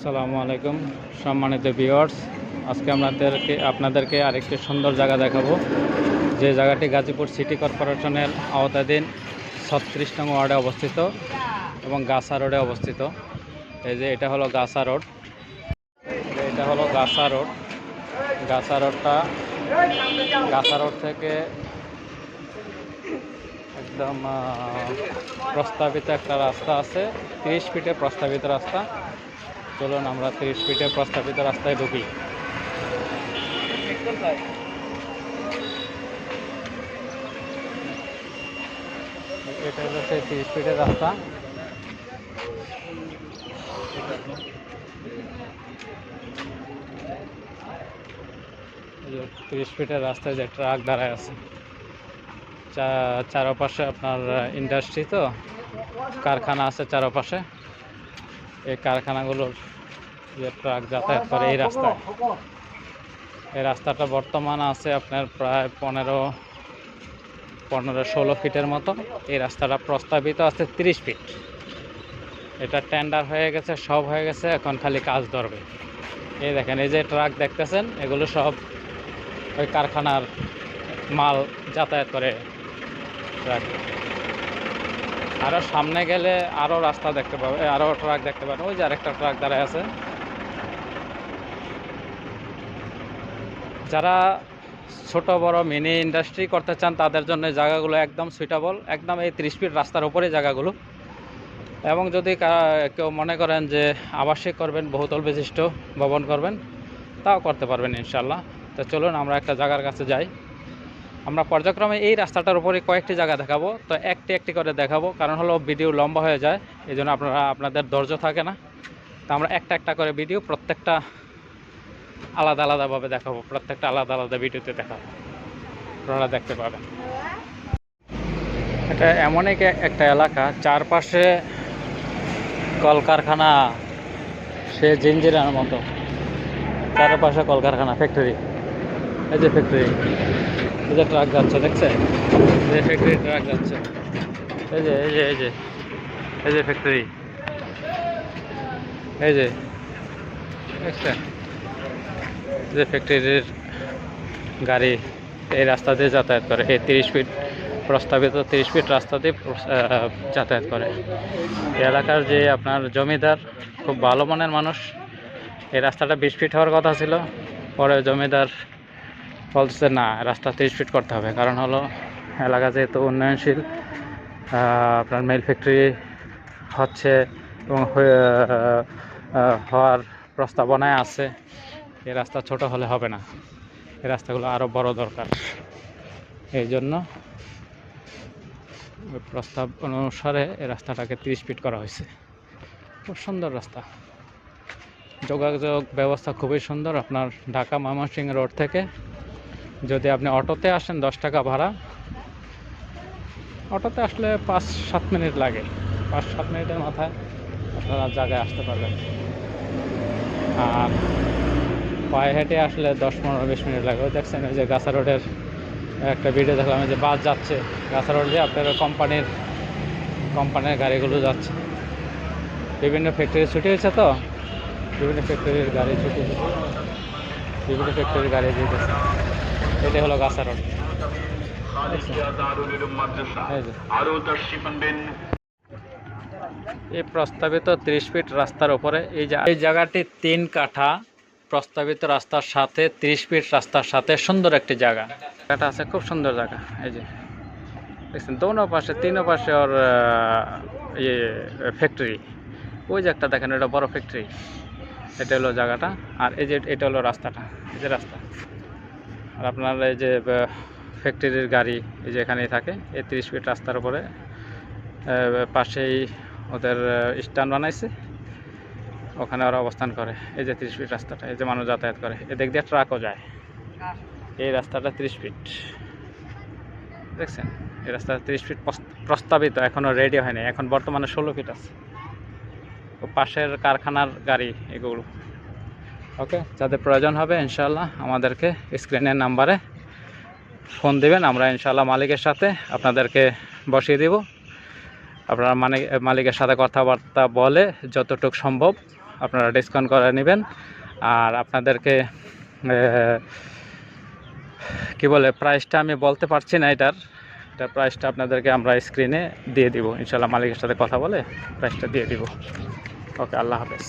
আসসালামু আলাইকুম সম্মানিত ভিউয়ার্স, আজকে আপনাদেরকে আরেকটি সুন্দর জায়গা দেখাবো, যে জায়গাটি গাজীপুর সিটি কর্পোরেশনের আওতাধীন 36 নং ওয়ার্ডে অবস্থিত এবং গাছা রোডে অবস্থিত। এই যে এটা হলো গাছা রোড, গাছা রোড থেকে একদম প্রস্তাবিত একটা রাস্তা আছে, 30 ফিটের প্রস্তাবিত রাস্তা। চলুন আমরা 30 ফিটের প্রস্তাবিত রাস্তায় ঢুকি। এটা হলো সেই 30 ফিটের রাস্তা। 30 ফিটের রাস্তায় যে ট্রাক দাঁড়ায় আছে, চারপাশে আপনার ইন্ডাস্ট্রি, তো কারখানা আছে চারপাশে। এই কারখানাগুলোর যে ট্রাক যাতায়াত করে এই রাস্তায়। এই রাস্তাটা বর্তমান আছে আপনার প্রায় 15-16 ফিটের মতো। এই রাস্তাটা প্রস্তাবিত আছে 30 ফিট। এটা টেন্ডার হয়ে গেছে, সব হয়ে গেছে, এখন খালি কাজ ধরবে। এই দেখেন, এই যে ট্রাক দেখতেছেন, এগুলো সব ওই কারখানার মাল যাতায়াত করে ট্রাক। আরও সামনে গেলে আরও রাস্তা দেখতে পাবে, আরও ট্রাক দেখতে পাবেন। ওই যে আরেকটা ট্রাক দাঁড়ায় আছে। যারা ছোট বড় মিনি ইন্ডাস্ট্রি করতে চান তাদের জন্য জায়গাগুলো একদম সুইটেবল, একদম এই 30 ফিট রাস্তার উপরে জায়গাগুলো। এবং যদি কেউ মনে করেন যে আবাসিক করবেন, বহুতল বিশিষ্ট ভবন করবেন, তাও করতে পারবেন ইনশাল্লাহ। তো চলুন আমরা একটা জায়গার কাছে যাই। আমরা পর্যায়ক্রমে এই রাস্তাটার উপরে কয়েকটি জায়গা দেখাবো, তো একটি করে দেখাবো, কারণ হলো ভিডিও লম্বা হয়ে যায়, এই জন্য আপনাদের ধৈর্য থাকে না। তো আমরা একটা করে ভিডিও প্রত্যেকটা আলাদাভাবে দেখাবো, প্রত্যেকটা আলাদা ভিডিওতে দেখাবো, আপনারা দেখতে পাবেন। এটা এমনই একটা এলাকা, চারপাশে কলকারখানা, সে জিঞ্জিরার মতো চারপাশে কলকারখানা, ফ্যাক্টরি। এই যে ফ্যাক্টরি, এই যে ট্রাক যাচ্ছে, দেখছেন? এই যে ফ্যাক্টরি ট্রাক যাচ্ছে, এই যে ফ্যাক্টরি, এই যে দেখছেন, যে ফ্যাক্টরির গাড়ি এই রাস্তা দিয়ে যাতায়াত করে। এই 30 ফিট প্রস্তাবিত 30 ফিট রাস্তা দিয়ে যাতায়াত করে। এই এলাকার যে আপনার জমিদার খুব ভালো মনের মানুষ। এই রাস্তাটা 20 ফিট হওয়ার কথা ছিল, পরে জমিদার বলছে না, রাস্তা 30 ফিট করতে হবে। কারণ হলো এলাকা যেহেতু উন্নয়নশীল, আপনার মেল ফ্যাক্টরি হচ্ছে এবং হওয়ার প্রস্তাবনায় আছে। এই রাস্তা ছোট হলে হবে না, এই রাস্তাগুলো আরও বড় দরকার। এই জন্য প্রস্তাব অনুসারে এই রাস্তাটাকে 30 ফিট করা হয়েছে। খুব সুন্দর রাস্তা, যোগাযোগ ব্যবস্থা খুবই সুন্দর। আপনার ঢাকা ময়মনসিংহ রোড থেকে যদি আপনি অটোতে আসেন 10 টাকা ভাড়া, অটোতে আসলে 5-7 মিনিট লাগে, 5-7 মিনিটের মাথায় আপনারা জায়গায় আসতে পারবেন। আর পায়ে হেঁটে আসলে 10-15-20 মিনিট লাগে। ওই দেখছেন, ওই যে গাছা রোডের একটা ভিডিও দেখলাম, যে বাস যাচ্ছে গাছা রোড দিয়ে, আপনার কোম্পানির গাড়িগুলো যাচ্ছে। বিভিন্ন ফ্যাক্টরি ছুটি হয়েছে, তো বিভিন্ন ফ্যাক্টরির গাড়ি ছুটি হয়েছে, বিভিন্ন ফ্যাক্টরির গাড়ি যেতেছে। এটাই হলো গাছা রোড। এই প্রস্তাবিত 30 ফিট রাস্তার উপরে এই জায়গাটি 3 কাঠা প্রস্তাবিত রাস্তার সাথে 30 ফিট রাস্তার সাথে সুন্দর একটি জায়গা। জায়গাটা আছে খুব সুন্দর জায়গা। এই যে দেখছেন, দোনো পাশে 3 পাশে ওর ফ্যাক্টরি। ওই যে একটা দেখেন, এটা বড় ফ্যাক্টরি। এটা হলো জায়গাটা, আর এই যে এটা হলো রাস্তাটা, এই যে রাস্তা। আর আপনার এই যে ফ্যাক্টরির গাড়ি এই যে এখানেই থাকে। এই 30 ফিট রাস্তার উপরে পাশেই ওদের স্ট্যান্ড বানাইছে, ওখানে ওরা অবস্থান করে। এই যে 30 ফিট রাস্তাটা, এই যে মানুষ যাতায়াত করে, এদিক দিয়ে ট্রাকও যায়। এই রাস্তাটা 30 ফিট দেখছেন। এই রাস্তাটা 30 ফিট প্রস্তাবিত, এখনও রেডি হয়নি, এখন বর্তমানে 16 ফিট আছে। ও পাশের কারখানার গাড়ি এগুলো। ওকে, যাদের প্রয়োজন হবে ইনশাল্লাহ আমাদেরকে স্ক্রিনের নাম্বারে ফোন দেবেন, আমরা ইনশাল্লাহ মালিকের সাথে আপনাদেরকে বসিয়ে দেব। আপনারা মালিকের সাথে কথাবার্তা বলে যতটুকু সম্ভব আপনারা ডিসকাউন্ট করে নেবেন। আর আপনাদেরকে কি বলে প্রাইসটা আমি বলতে পারছি না, এটার প্রাইসটা আপনাদেরকে আমরা স্ক্রিনে দিয়ে দিব ইনশাল্লাহ, মালিকের সাথে কথা বলে প্রাইসটা দিয়ে দিব। ওকে, আল্লাহ হাফেজ।